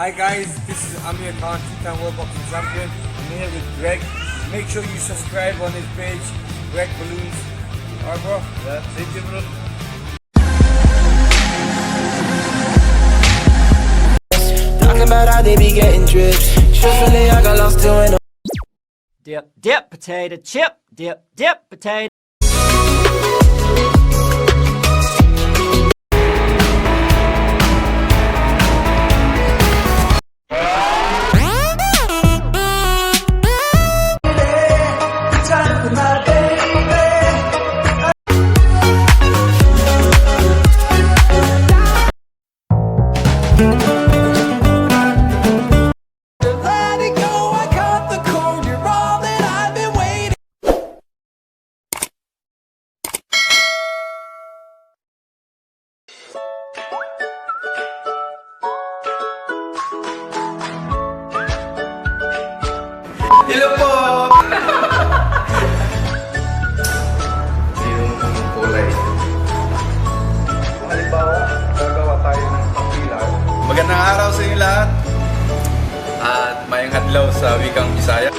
Hi guys, this is Amir Khan, two-time World Boxing Champion. I'm here with Greg. Make sure you subscribe on his page, Greg Balloons. Alright bro? Yeah, thank you bro. Talking about how they be getting drips. Truthfully, I got lost doing Dip, dip, potato chip. Dip, dip, potato. Let it go, I caught the cold. You're all that I've been waiting. Hello po! Yung kulay. Halimbawa, gagawa tayo ng kapilar. Magandang araw sa inyo lahat. At mayang adlaw sa wikang Bisaya.